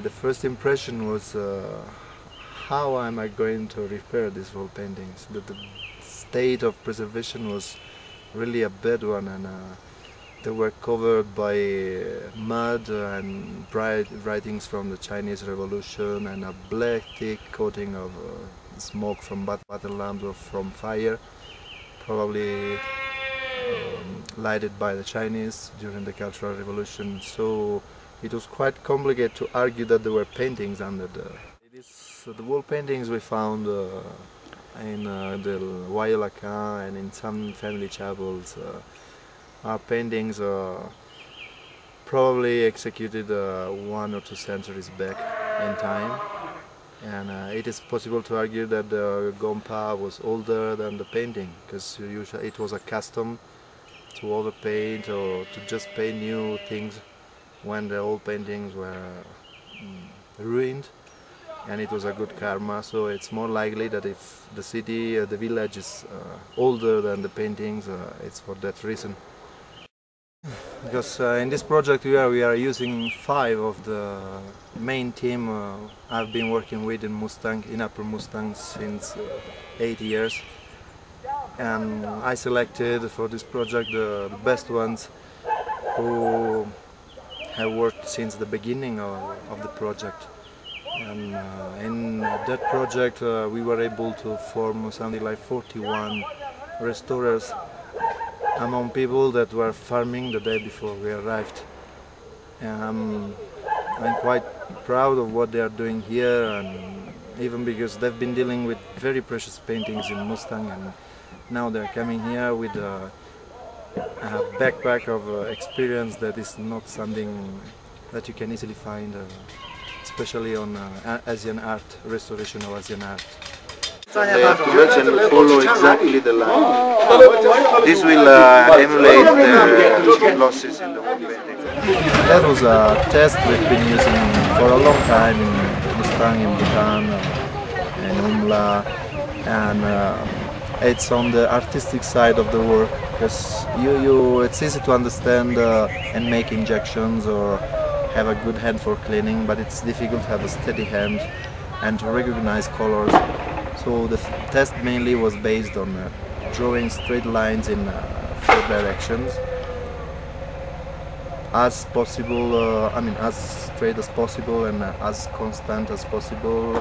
The first impression was how am I going to repair these wall paintings? The state of preservation was really a bad one, and they were covered by mud and bright writings from the Chinese Revolution and a black thick coating of smoke from battle lamps or from fire, probably lighted by the Chinese during the Cultural Revolution. So it was quite complicated to argue that there were paintings under the... the wall paintings we found in the Wayö and in some family chapels are paintings probably executed 1 or 2 centuries back in time, and it is possible to argue that the gompa was older than the painting, because usually it was a custom to overpaint or to just paint new things when the old paintings were ruined, and it was a good karma. So it's more likely that if the city, the village is older than the paintings, it's for that reason. Because in this project we are using 5 of the main team I've been working with in Mustang, in Upper Mustang, since 8 years, and I selected for this project the best ones who have worked since the beginning of the project. And in that project we were able to form something like 41 restorers among people that were farming the day before we arrived. I'm quite proud of what they are doing here, and even because they've been dealing with very precious paintings in Mustang, and now they're coming here with a backpack of experience that is not something that you can easily find, especially on Asian art, restoration of Asian art. They have to match and follow exactly the line. This will emulate the losses in the wall painting. That was a test we've been using for a long time in Mustang, in Bhutan, in Umla, and it's on the artistic side of the work, because it's easy to understand and make injections or have a good hand for cleaning, but it's difficult to have a steady hand and to recognize colors. So the test mainly was based on drawing straight lines in 4 directions, as possible, as straight as possible and as constant as possible.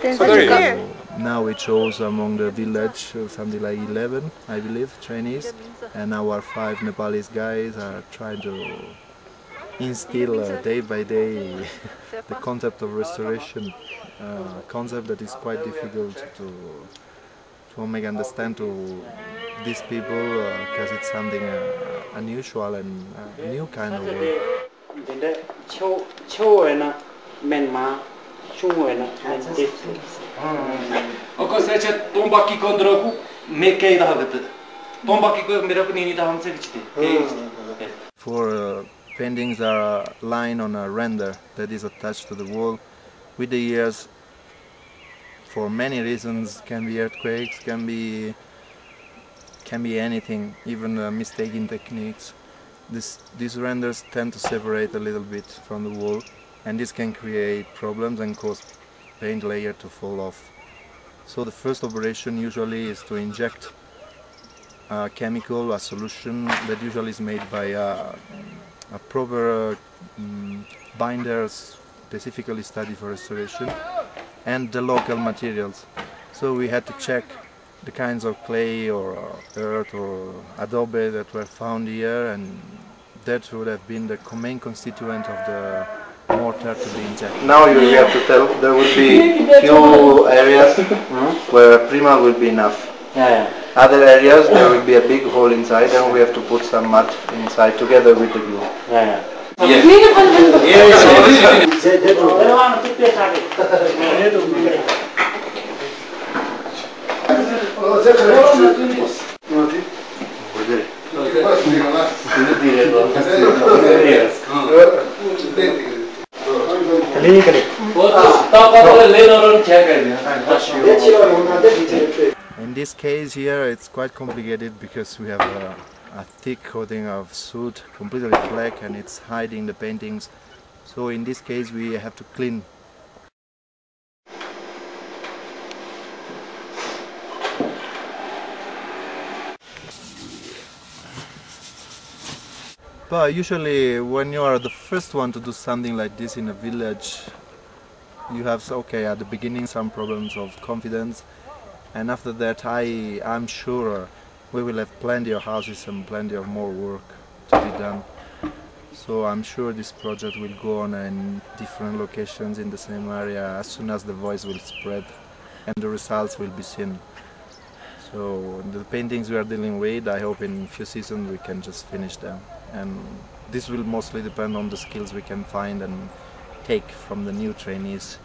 So now it shows among the village something like 11, I believe, Chinese, and our 5 Nepalese guys are trying to instill day by day the concept of restoration, concept that is quite difficult to make understand to these people, because it's something unusual and a new kind of work. For paintings are a line on a render that is attached to the wall. With the years, for many reasons, can be earthquakes, can be anything, even mistaken techniques. These renders tend to separate a little bit from the wall, and this can create problems and cause paint layer to fall off. So the first operation usually is to inject a chemical, a solution that usually is made by a proper binder specifically studied for restoration, and the local materials. So we had to check the kinds of clay or earth or adobe that were found here, and that would have been the main constituent of the mortar to be injected. Now you really have to tell, there would be few areas where primal will be enough. Other areas there will be a big hole inside, and we have to put some mud inside together with the glue. In this case here it's quite complicated because we have a thick coating of soot, completely black, and it's hiding the paintings. So in this case we have to clean. But usually when you are the first one to do something like this in a village, you have, okay, at the beginning some problems of confidence, and after that I'm sure we will have plenty of houses and plenty of more work to be done. So I'm sure this project will go on in different locations in the same area as soon as the voice will spread and the results will be seen. So the paintings we are dealing with, I hope in a few seasons we can just finish them. And this will mostly depend on the skills we can find and take from the new trainees.